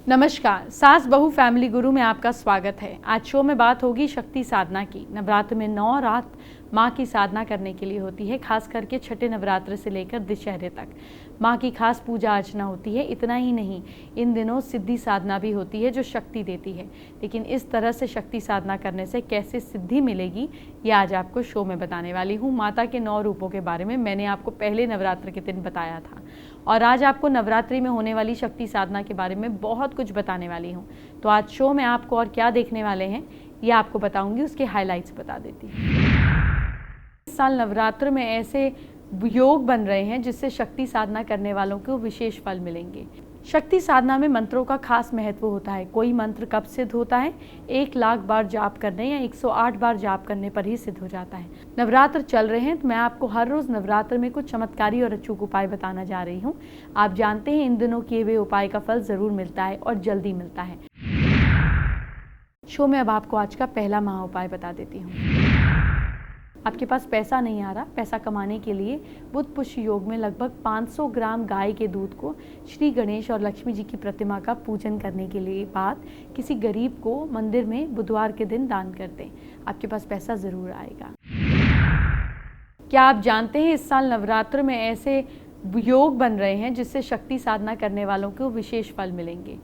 नमस्कार, सास बहू फैमिली गुरु में आपका स्वागत है। आज शो में बात होगी शक्ति साधना की। नवरात्र में 9 रात माँ की साधना करने के लिए होती है, खास करके छठे नवरात्र से लेकर दशहरे तक माँ की खास पूजा अर्चना होती है। इतना ही नहीं, इन दिनों सिद्धि साधना भी होती है जो शक्ति देती है। लेकिन इस तरह से शक्ति साधना करने से कैसे सिद्धि मिलेगी, ये आज आपको शो में बताने वाली हूँ। माता के 9 रूपों के बारे में मैंने आपको पहले नवरात्र के दिन बताया था और आज आपको नवरात्रि में होने वाली शक्ति साधना के बारे में बहुत कुछ बताने वाली हूँ। तो आज शो में आपको और क्या देखने वाले हैं ये आपको बताऊंगी, उसके हाइलाइट्स बता देती हूँ। इस साल नवरात्र में ऐसे योग बन रहे हैं जिससे शक्ति साधना करने वालों को विशेष फल मिलेंगे। शक्ति साधना में मंत्रों का खास महत्व होता है। कोई मंत्र कब सिद्ध होता है? 1,00,000 बार जाप करने या 108 बार जाप करने पर ही सिद्ध हो जाता है। नवरात्र चल रहे हैं तो मैं आपको हर रोज नवरात्र में कुछ चमत्कारी और अचूक उपाय बताना जा रही हूँ। आप जानते हैं इन दिनों किए हुए उपाय का फल जरूर मिलता है और जल्दी मिलता है। शो में अब आपको आज का पहला महा उपाय बता देती हूँ। आपके पास पैसा नहीं आ रहा, पैसा कमाने के लिए बुध पुष्य योग में लगभग 500 ग्राम गाय के दूध को श्री गणेश और लक्ष्मी जी की प्रतिमा का पूजन करने के लिए बाद किसी गरीब को मंदिर में बुधवार के दिन दान कर दें। आपके पास पैसा जरूर आएगा। क्या आप जानते हैं इस साल नवरात्र में ऐसे योग बन रहे हैं जिससे शक्ति साधना करने वालों को विशेष फल मिलेंगे।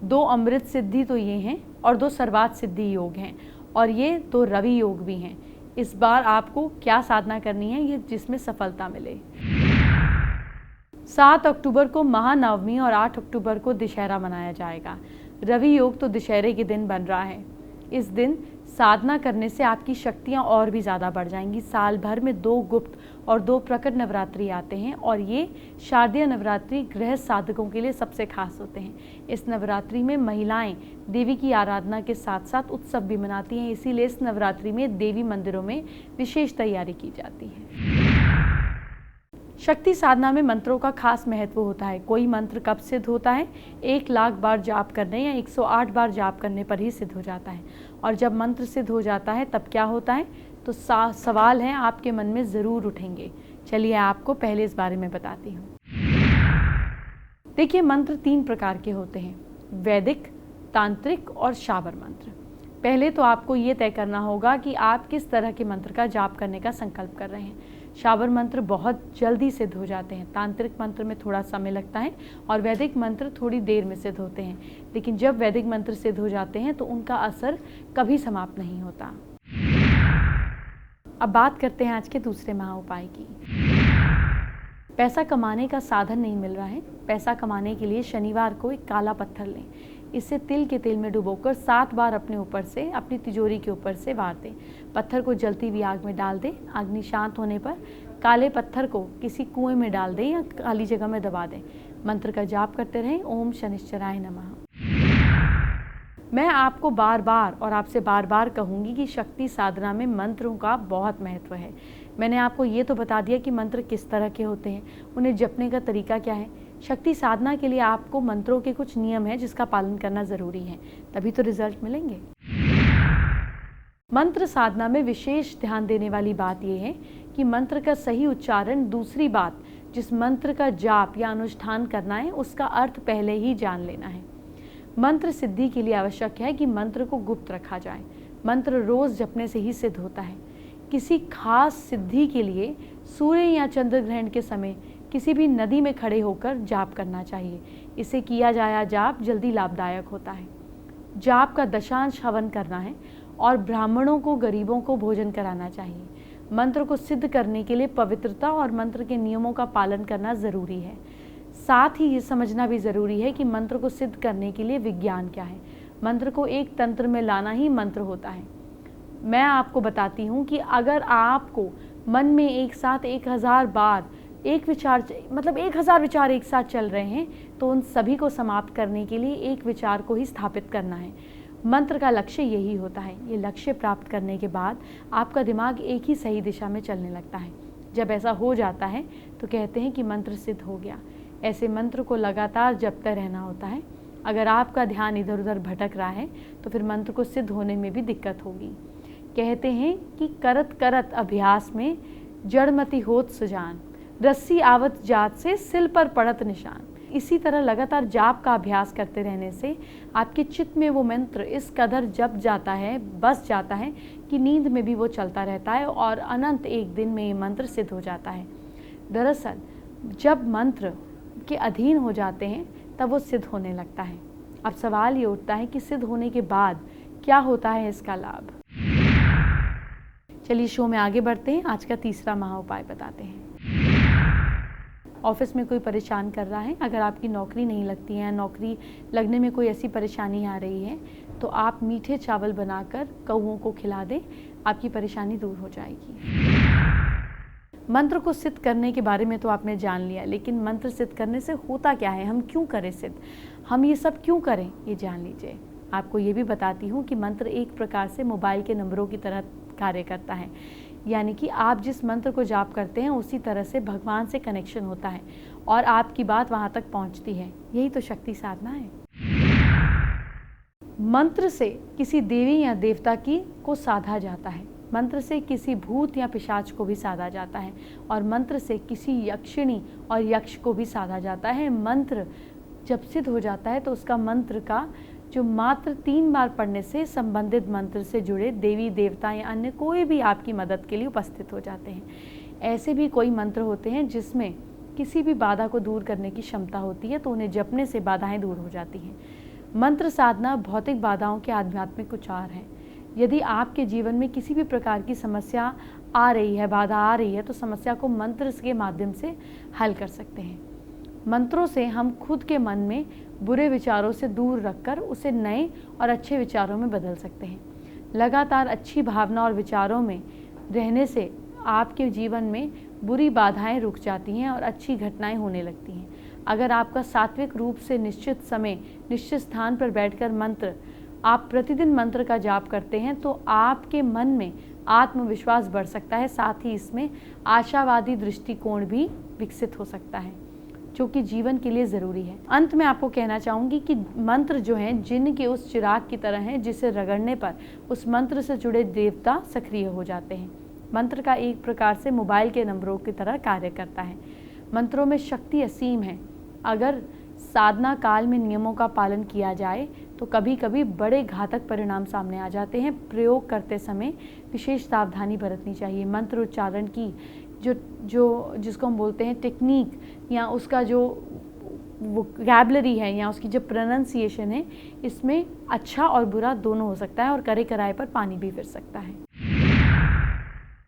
2 अमृत सिद्धि तो ये हैं और 2 सर्वात सिद्धि योग हैं और ये 2 रवि योग भी हैं। इस बार आपको क्या साधना करनी है ये जिसमें सफलता मिले। 7 अक्टूबर को महानवमी और 8 अक्टूबर को दशहरा मनाया जाएगा। रवि योग तो दशहरे के दिन बन रहा है। इस दिन साधना करने से आपकी शक्तियां और भी ज़्यादा बढ़ जाएंगी। साल भर में 2 गुप्त और 2 प्रकट नवरात्रि आते हैं और ये शारदीय नवरात्रि गृहस्थ साधकों के लिए सबसे खास होते हैं। इस नवरात्रि में महिलाएं देवी की आराधना के साथ साथ उत्सव भी मनाती हैं, इसीलिए इस नवरात्रि में देवी मंदिरों में विशेष तैयारी की जाती है। शक्ति साधना में मंत्रों का खास महत्व होता है। कोई मंत्र कब सिद्ध होता है? 1,00,000 बार जाप करने या 108 बार जाप करने पर ही सिद्ध हो जाता है। और जब मंत्र सिद्ध हो जाता है तब क्या होता है? तो सवाल हैं आपके मन में ज़रूर उठेंगे। चलिए आपको पहले इस बारे में बताती हूँ। देखिए, मंत्र 3 प्रकार के होते हैं, वैदिक, तांत्रिक और शाबर मंत्र। पहले तो आपको ये तय करना होगा कि आप किस तरह के मंत्र का जाप करने का संकल्प कर रहे हैं। शाबर मंत्र बहुत जल्दी सिद्ध हो जाते हैं, तांत्रिक मंत्र में थोड़ा समय लगता है और वैदिक मंत्र थोड़ी देर में सिद्ध होते हैं। लेकिन जब वैदिक मंत्र सिद्ध हो जाते हैं तो उनका असर कभी समाप्त नहीं होता। अब बात करते हैं आज के दूसरे महा उपाय की। पैसा कमाने का साधन नहीं मिल रहा है। पैसा कमाने के लिए शनिवार को एक काला पत्थर लें। इसे तिल के तेल में डुबोकर 7 बार अपने ऊपर से, अपनी तिजोरी के ऊपर से वार दें। पत्थर को जलती हुई आग में डाल दें। अग्नि शांत होने पर काले पत्थर को किसी कुएं में डाल दें या खाली जगह में दबा दें। मंत्र का जाप करते रहें, ओम शनिश्चराय नमः। मैं आपको बार बार और आपसे बार बार कहूँगी कि शक्ति साधना में मंत्रों का बहुत महत्व है। मैंने आपको ये तो बता दिया कि मंत्र किस तरह के होते हैं, उन्हें जपने का तरीका क्या है। शक्ति साधना के लिए आपको मंत्रों के कुछ नियम हैं जिसका पालन करना ज़रूरी है, तभी तो रिजल्ट मिलेंगे। मंत्र साधना में विशेष ध्यान देने वाली बात यह है कि मंत्र का सही उच्चारण, दूसरी बात जिस मंत्र का जाप या अनुष्ठान करना है उसका अर्थ पहले ही जान लेना है। मंत्र सिद्धि के लिए आवश्यक है कि मंत्र को गुप्त रखा जाए। मंत्र रोज जपने से ही सिद्ध होता है। किसी खास सिद्धि के लिए सूर्य या चंद्र ग्रहण के समय किसी भी नदी में खड़े होकर जाप करना चाहिए। इसे किया जाया जाप जल्दी लाभदायक होता है। जाप का दशांश हवन करना है और ब्राह्मणों को, गरीबों को भोजन कराना चाहिए। मंत्र को सिद्ध करने के लिए पवित्रता और मंत्र के नियमों का पालन करना ज़रूरी है। साथ ही ये समझना भी ज़रूरी है कि मंत्र को सिद्ध करने के लिए विज्ञान क्या है। मंत्र को एक तंत्र में लाना ही मंत्र होता है। मैं आपको बताती हूँ कि अगर आपको मन में एक साथ 1000 बार एक विचार, मतलब 1000 विचार एक साथ चल रहे हैं, तो उन सभी को समाप्त करने के लिए एक विचार को ही स्थापित करना है। मंत्र का लक्ष्य यही होता है। ये लक्ष्य प्राप्त करने के बाद आपका दिमाग एक ही सही दिशा में चलने लगता है। जब ऐसा हो जाता है तो कहते हैं कि मंत्र सिद्ध हो गया। ऐसे मंत्र को लगातार जपते रहना होता है। अगर आपका ध्यान इधर उधर भटक रहा है तो फिर मंत्र को सिद्ध होने में भी दिक्कत होगी। कहते हैं कि करत करत अभ्यास में जड़मति होत सुजान, रस्सी आवत जात से सिल पर पड़त निशान। इसी तरह लगातार जाप का अभ्यास करते रहने से आपके चित्त में वो मंत्र इस कदर जप जाता है, बस जाता है कि नींद में भी वो चलता रहता है और अनंत एक दिन में ये मंत्र सिद्ध हो जाता है। दरअसल जब मंत्र के अधीन हो जाते हैं तब वो सिद्ध होने लगता है। अब सवाल ये उठता है कि सिद्ध होने के बाद क्या होता है इसका लाभ। चलिए शो में आगे बढ़ते हैं। आज का तीसरा महा उपाय बताते हैं। ऑफिस में कोई परेशान कर रहा है, अगर आपकी नौकरी नहीं लगती है, नौकरी लगने में कोई ऐसी परेशानी आ रही है, तो आप मीठे चावल बनाकर कौओं को खिला दें, आपकी परेशानी दूर हो जाएगी। मंत्र को सिद्ध करने के बारे में तो आपने जान लिया, लेकिन मंत्र सिद्ध करने से होता क्या है, हम क्यों करें सिद्ध, हम ये सब क्यों करें, ये जान लीजिए। आपको ये भी बताती हूँ कि मंत्र एक प्रकार से मोबाइल के नंबरों की तरह कार्य करता है, यानी कि आप जिस मंत्र को जाप करते हैं उसी तरह से भगवान से कनेक्शन होता है और आपकी बात वहाँ तक पहुँचती है। यही तो शक्ति साधना है। मंत्र से किसी देवी या देवता को साधा जाता है, मंत्र से किसी भूत या पिशाच को भी साधा जाता है और मंत्र से किसी यक्षिणी और यक्ष को भी साधा जाता है। मंत्र जब सिद्ध हो जाता है तो उसका मंत्र का जो मात्र 3 बार पढ़ने से संबंधित मंत्र से जुड़े देवी देवता या अन्य कोई भी आपकी मदद के लिए उपस्थित हो जाते हैं। ऐसे भी कोई मंत्र होते हैं जिसमें किसी भी बाधा को दूर करने की क्षमता होती है, तो उन्हें जपने से बाधाएं दूर हो जाती हैं। मंत्र साधना भौतिक बाधाओं के आध्यात्मिक उपचार है। यदि आपके जीवन में किसी भी प्रकार की समस्या आ रही है, बाधा आ रही है, तो समस्या को मंत्र के माध्यम से हल कर सकते हैं। मंत्रों से हम खुद के मन में बुरे विचारों से दूर रखकर उसे नए और अच्छे विचारों में बदल सकते हैं। लगातार अच्छी भावना और विचारों में रहने से आपके जीवन में बुरी बाधाएं रुक जाती हैं और अच्छी घटनाएं होने लगती हैं। अगर आपका सात्विक रूप से निश्चित समय निश्चित स्थान पर बैठकर आप प्रतिदिन मंत्र का जाप करते हैं तो आपके मन में आत्मविश्वास बढ़ सकता है, साथ ही इसमें आशावादी दृष्टिकोण भी विकसित हो सकता है, जो कि जीवन के लिए ज़रूरी है। अंत में आपको कहना चाहूँगी कि मंत्र जो हैं जिन के उस चिराग की तरह हैं जिसे रगड़ने पर उस मंत्र से जुड़े देवता सक्रिय हो जाते हैं। मंत्र का एक प्रकार से मोबाइल के नंबरों की तरह कार्य करता है। मंत्रों में शक्ति असीम है। अगर साधना काल में नियमों का पालन किया जाए तो कभी कभी बड़े घातक परिणाम सामने आ जाते हैं। प्रयोग करते समय विशेष सावधानी बरतनी चाहिए। मंत्र उच्चारण की जिसको हम बोलते हैं टेक्निक या उसका जो वोकैबुलरी है या उसकी जो प्रोनाउंसिएशन है, इसमें अच्छा और बुरा दोनों हो सकता है और करे कराए पर पानी भी फिर सकता है।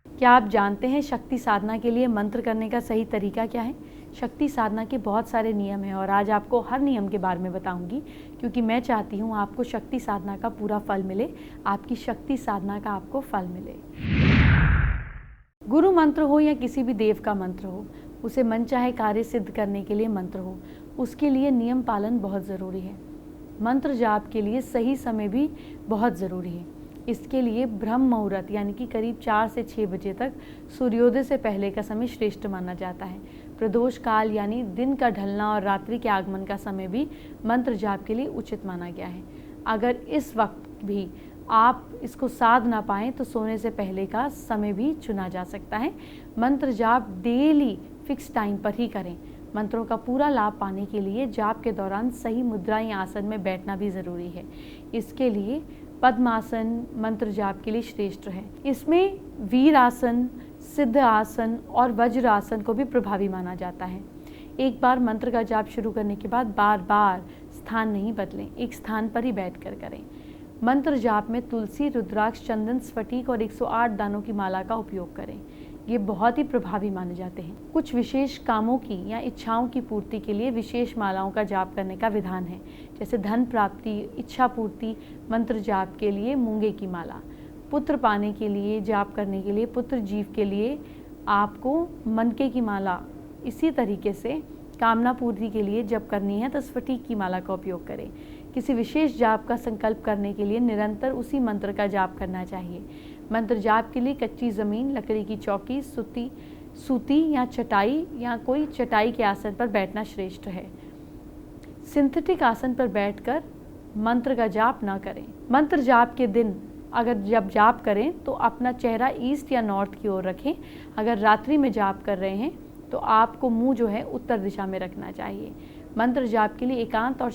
क्या आप जानते हैं शक्ति साधना के लिए मंत्र करने का सही तरीका क्या है? शक्ति साधना के बहुत सारे नियम हैं और आज आपको हर नियम के बारे में बताऊंगी, क्योंकि मैं चाहती हूँ आपको शक्ति साधना का पूरा फल मिले, आपकी शक्ति साधना का आपको फल मिले। गुरु मंत्र हो या किसी भी देव का मंत्र हो, उसे मनचाहे कार्य सिद्ध करने के लिए मंत्र हो, उसके लिए नियम पालन बहुत ज़रूरी है। मंत्र जाप के लिए सही समय भी बहुत ज़रूरी है। इसके लिए ब्रह्म मुहूर्त यानी कि करीब 4 से 6 बजे तक सूर्योदय से पहले का समय श्रेष्ठ माना जाता है। प्रदोष काल यानी दिन का ढलना और रात्रि के आगमन का समय भी मंत्र जाप के लिए उचित माना गया है। अगर इस वक्त भी आप इसको साध ना पाएँ तो सोने से पहले का समय भी चुना जा सकता है। मंत्र जाप डेली फिक्स टाइम पर ही करें। मंत्रों का पूरा लाभ पाने के लिए जाप के दौरान सही मुद्रा या आसन में बैठना भी ज़रूरी है। इसके लिए पद्मासन मंत्र जाप के लिए श्रेष्ठ है। इसमें वीर आसन, सिद्ध आसन और वज्र आसन को भी प्रभावी माना जाता है। एक बार मंत्र का जाप शुरू करने के बाद बार बार स्थान नहीं बदलें, एक स्थान पर ही बैठकर करें। मंत्र जाप में तुलसी, रुद्राक्ष, चंदन, स्फटिक और 108 दानों की माला का उपयोग करें। ये बहुत ही प्रभावी माने जाते हैं। कुछ विशेष कामों की या इच्छाओं की पूर्ति के लिए विशेष मालाओं का जाप करने का विधान है, जैसे धन प्राप्ति, इच्छा पूर्ति मंत्र जाप के लिए मूंगे की माला, पुत्र पाने के लिए जाप करने के लिए पुत्र जीव के लिए आपको मनके की माला, इसी तरीके से कामना पूर्ति के लिए जप करनी है तो स्फटिक की माला का उपयोग करें। किसी विशेष जाप का संकल्प करने के लिए निरंतर उसी मंत्र का जाप करना चाहिए। मंत्र जाप के लिए कच्ची ज़मीन, लकड़ी की चौकी, सूती या चटाई या कोई चटाई के आसन पर बैठना श्रेष्ठ है। सिंथेटिक आसन पर बैठकर मंत्र का जाप ना करें। मंत्र जाप के दिन अगर जब जाप करें तो अपना चेहरा ईस्ट या नॉर्थ की ओर रखें। अगर रात्रि में जाप कर रहे हैं तो आपको मुंह जो है उत्तर दिशा में रखना चाहिए। मंत्र जाप के लिए एकांत और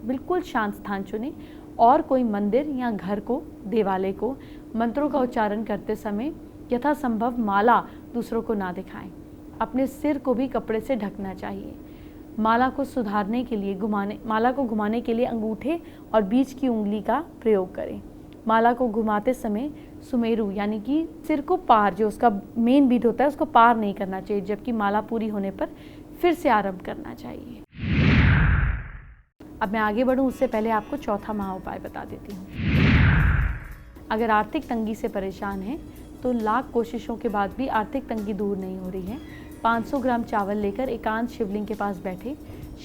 बिल्कुल शांत स्थान चुनें और कोई मंदिर या घर को, देवालय को मंत्रों का उच्चारण करते समय यथासंभव माला दूसरों को ना दिखाएं। अपने सिर को भी कपड़े से ढकना चाहिए। माला को घुमाने के लिए अंगूठे और बीच की उंगली का प्रयोग करें। माला को घुमाते समय सुमेरु यानी कि सिर को पार, जो उसका मेन बीट होता है उसको पार नहीं करना चाहिए, जबकि माला पूरी होने पर फिर से आरंभ करना चाहिए। अब मैं आगे बढ़ूं उससे पहले आपको चौथा महा उपाय बता देती हूँ। अगर आर्थिक तंगी से परेशान हैं तो लाख कोशिशों के बाद भी आर्थिक तंगी दूर नहीं हो रही है, 500 ग्राम चावल लेकर एकांत शिवलिंग के पास बैठे,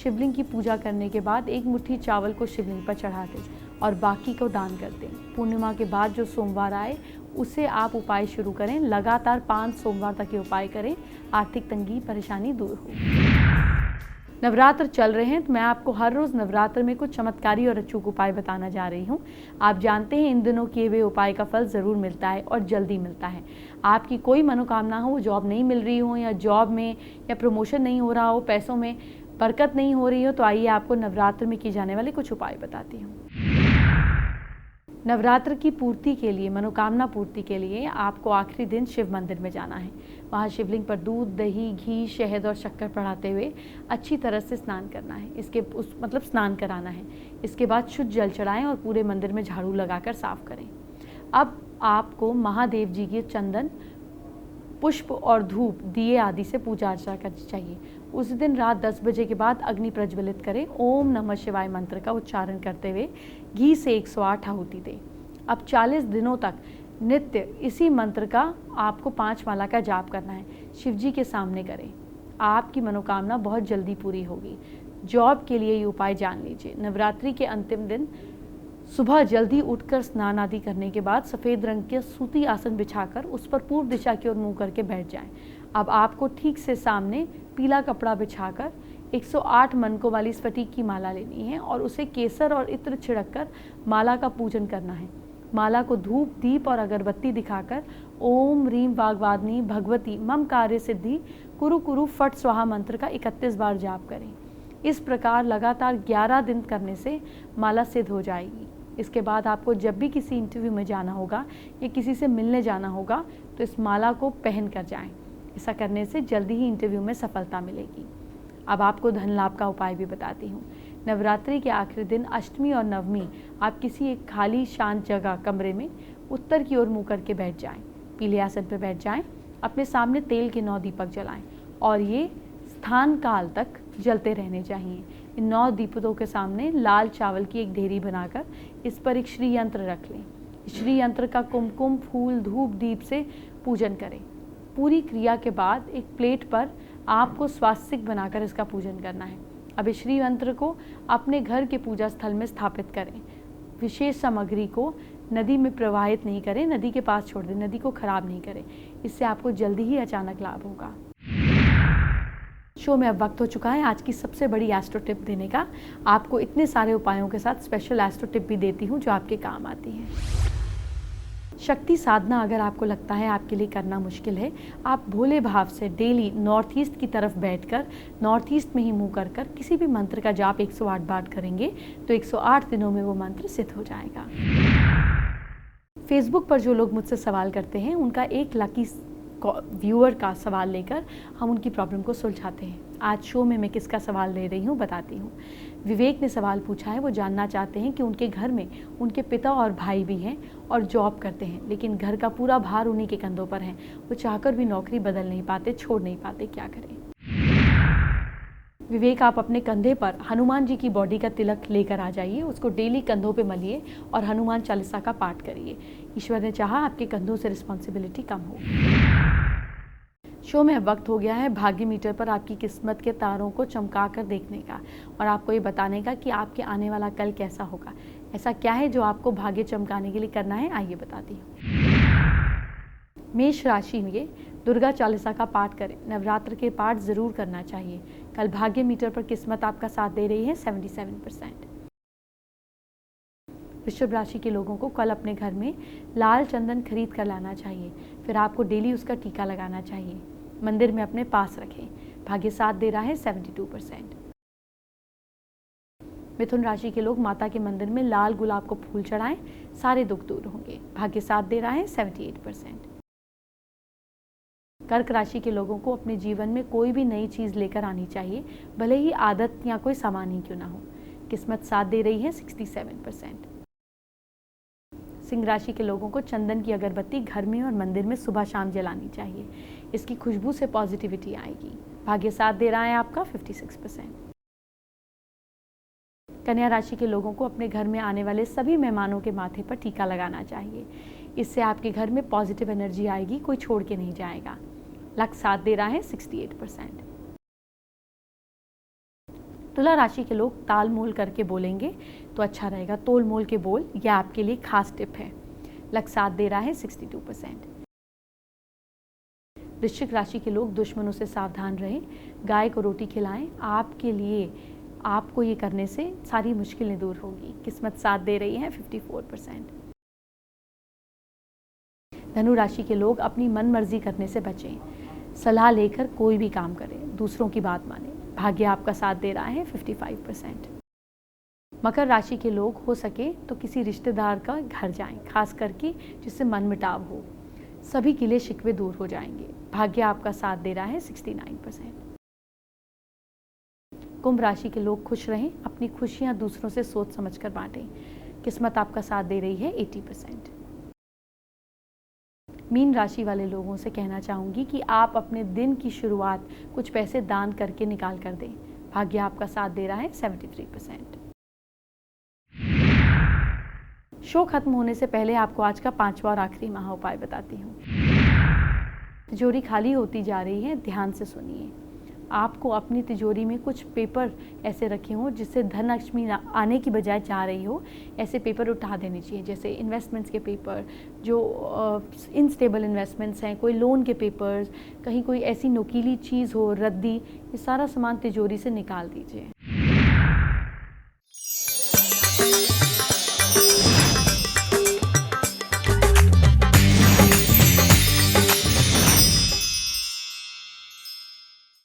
शिवलिंग की पूजा करने के बाद एक मुट्ठी चावल को शिवलिंग पर चढ़ा दें और बाकी को दान कर दें। पूर्णिमा के बाद जो सोमवार आए उसे आप उपाय शुरू करें। लगातार 5 सोमवार तक ये उपाय करें, आर्थिक तंगी परेशानी दूर हो। नवरात्र चल रहे हैं तो मैं आपको हर रोज़ नवरात्र में कुछ चमत्कारी और अचूक उपाय बताना जा रही हूँ। आप जानते हैं इन दिनों किए हुए उपाय का फल ज़रूर मिलता है और जल्दी मिलता है। आपकी कोई मनोकामना हो, जॉब नहीं मिल रही हो या जॉब में या प्रमोशन नहीं हो रहा हो, पैसों में बरकत नहीं हो रही हो, तो आइए आपको नवरात्र में किए जाने वाले कुछ उपाय बताती हूँ। नवरात्र की पूर्ति के लिए, मनोकामना पूर्ति के लिए आपको आखिरी दिन शिव मंदिर में जाना है। वहाँ शिवलिंग पर दूध, दही, घी, शहद और शक्कर चढ़ाते हुए अच्छी तरह से स्नान करना है। स्नान कराना है। इसके बाद शुद्ध जल चढ़ाएं और पूरे मंदिर में झाड़ू लगाकर साफ करें। अब आपको महादेव जी के चंदन, पुष्प और धूप, दिए आदि से पूजा अर्चना करनी चाहिए। उस दिन रात 10 बजे के बाद अग्नि प्रज्वलित करें। ओम नमः शिवाय मंत्र का उच्चारण करते हुए घी से 108 आहुति दें। अब 40 दिनों तक नित्य इसी मंत्र का आपको 5 माला का जाप करना है। शिव जी के सामने करें। आपकी मनोकामना बहुत जल्दी पूरी होगी। जॉब के लिए ये उपाय जान लीजिए। नवरात्रि के अंतिम दिन सुबह जल्दी उठकर स्नान आदि करने के बाद सफ़ेद रंग के सूती आसन बिछाकर उस पर पूर्व दिशा की ओर मुँह करके बैठ जाएं। अब आपको ठीक से सामने पीला कपड़ा बिछाकर 108 मनकों वाली स्फटिक की माला लेनी है और उसे केसर और इत्र छिड़ककर माला का पूजन करना है। माला को धूप, दीप और अगरबत्ती दिखाकर ओम रीम वाग्वादिनी भगवती मम कार्य सिद्धि कुरु कुरु फट स्वाहा मंत्र का 31 बार जाप करें। इस प्रकार लगातार 11 दिन करने से माला सिद्ध हो जाएगी। इसके बाद आपको जब भी किसी इंटरव्यू में जाना होगा या किसी से मिलने जाना होगा तो इस माला को पहन कर जाएं। ऐसा करने से जल्दी ही इंटरव्यू में सफलता मिलेगी। अब आपको धन लाभ का उपाय भी बताती हूँ। नवरात्रि के आखिरी दिन अष्टमी और नवमी आप किसी एक खाली शांत जगह कमरे में उत्तर की ओर मुँह करके बैठ जाएं। पीले आसन पर बैठ जाएं। अपने सामने तेल के 9 दीपक जलाएं और ये स्थान काल तक जलते रहने चाहिए। इन 9 दीपकों के सामने लाल चावल की एक ढेरी बनाकर इस पर एक श्री यंत्र रख लें। श्री यंत्र का कुमकुम, फूल, धूप, दीप से पूजन करें। पूरी क्रिया के बाद एक प्लेट पर आपको स्वास्तिक बनाकर इसका पूजन करना है। अब इस श्री यंत्र को अपने घर के पूजा स्थल में स्थापित करें। विशेष सामग्री को नदी में प्रवाहित नहीं करें, नदी के पास छोड़ दें, नदी को खराब नहीं करें। इससे आपको जल्दी ही अचानक लाभ होगा। शो में अब वक्त हो चुका है आज की सबसे बड़ी एस्ट्रो टिप देने का। आपको इतने सारे उपायों के साथ स्पेशल एस्ट्रो टिप भी देती हूँ जो आपके काम आती है। शक्ति साधना अगर आपको लगता है आपके लिए करना मुश्किल है, आप भोले भाव से डेली नॉर्थ ईस्ट की तरफ बैठकर नॉर्थ ईस्ट में ही मुँह कर किसी भी मंत्र का जाप 108 बार करेंगे तो 108 दिनों में वो मंत्र सिद्ध हो जाएगा। फेसबुक पर जो लोग मुझसे सवाल करते हैं उनका एक लकी व्यूअर का सवाल लेकर हम उनकी प्रॉब्लम को सुलझाते हैं। आज शो में मैं किसका सवाल ले रही हूँ बताती हूँ। विवेक ने सवाल पूछा है। वो जानना चाहते हैं कि उनके घर में उनके पिता और भाई भी हैं और जॉब करते हैं, लेकिन घर का पूरा भार उन्हीं के कंधों पर है। वो चाहकर भी नौकरी बदल नहीं पाते, छोड़ नहीं पाते, क्या करें। विवेक, आप अपने कंधे पर हनुमान जी की बॉडी का तिलक लेकर आ जाइए, उसको डेली कंधों पे मलिए और हनुमान चालीसा का पाठ करिए। ईश्वर ने चाहा आपके कंधों से रिस्पॉन्सिबिलिटी कम हो। शो में अब वक्त हो गया है भाग्य मीटर पर आपकी किस्मत के तारों को चमका कर देखने का और आपको ये बताने का कि आपके आने वाला कल कैसा होगा। ऐसा क्या है जो आपको भाग्य चमकाने के लिए करना है, आइए बताती हूँ। मेष राशि में दुर्गा चालीसा का पाठ करें। नवरात्र के पाठ जरूर करना चाहिए। कल भाग्य मीटर पर किस्मत आपका साथ दे रही है 77%। वृषभ राशि के लोगों को कल अपने घर में लाल चंदन खरीद कर लाना चाहिए। फिर आपको डेली उसका टीका लगाना चाहिए। मंदिर में अपने पास रखें। भाग्य साथ दे रहा है 72%। मिथुन राशि के लोग माता के मंदिर में लाल गुलाब को फूल चढ़ाएं, सारे दुख दूर होंगे। भाग्य साथ दे रहा है 78%। कर्क राशि के लोगों को अपने जीवन में कोई भी नई चीज़ लेकर आनी चाहिए, भले ही आदत या कोई सामान ही क्यों ना हो। किस्मत साथ दे रही है 67%। सिंह राशि के लोगों को चंदन की अगरबत्ती घर में और मंदिर में सुबह शाम जलानी चाहिए, इसकी खुशबू से पॉजिटिविटी आएगी। भाग्य साथ दे रहा है आपका 56%। कन्या राशि के लोगों को अपने घर में आने वाले सभी मेहमानों के माथे पर टीका लगाना चाहिए, इससे आपके घर में पॉजिटिव एनर्जी आएगी, कोई छोड़ के नहीं जाएगा। लक साथ दे रहा है 68%। तुला राशि के लोग ताल मोल करके बोलेंगे तो अच्छा रहेगा, तोल मोल के बोल, यह आपके लिए खास टिप है। लक साथ दे रहा है 62%। वृश्चिक राशि के लोग दुश्मनों से सावधान रहें, गाय को रोटी खिलाएं, आपके लिए आपको ये करने से सारी मुश्किलें दूर होगी। किस्मत साथ दे रही है 54%। धनु राशि के लोग अपनी मन मर्जी करने से बचें, सलाह लेकर कोई भी काम करें, दूसरों की बात मानें। भाग्य आपका साथ दे रहा है 55%। मकर राशि के लोग हो सके तो किसी रिश्तेदार का घर जाएं, खास करके जिससे मनमुटाव हो, सभी गिले शिकवे दूर हो जाएंगे। भाग्य आपका साथ दे रहा है 69%। कुंभ राशि के लोग खुश रहें, अपनी खुशियां दूसरों से सोच समझकर बांटें। किस्मत आपका साथ दे रही है 80%। मीन राशि वाले लोगों से कहना चाहूंगी कि आप अपने दिन की शुरुआत कुछ पैसे दान करके निकाल कर दें। भाग्य आपका साथ दे रहा है 73%। शो खत्म होने से पहले आपको आज का 5वां और आखिरी महा उपाय बताती हूँ। तिजोरी खाली होती जा रही है, ध्यान से सुनिए। आपको अपनी तिजोरी में कुछ पेपर ऐसे रखे हों जिससे धन लक्ष्मी आने की बजाय जा रही हो, ऐसे पेपर उठा देने चाहिए। जैसे इन्वेस्टमेंट्स के पेपर, जो इनस्टेबल इन्वेस्टमेंट्स हैं, कोई लोन के पेपर्स, कहीं कोई ऐसी नुकीली चीज़ हो, रद्दी, ये सारा सामान तिजोरी से निकाल दीजिए।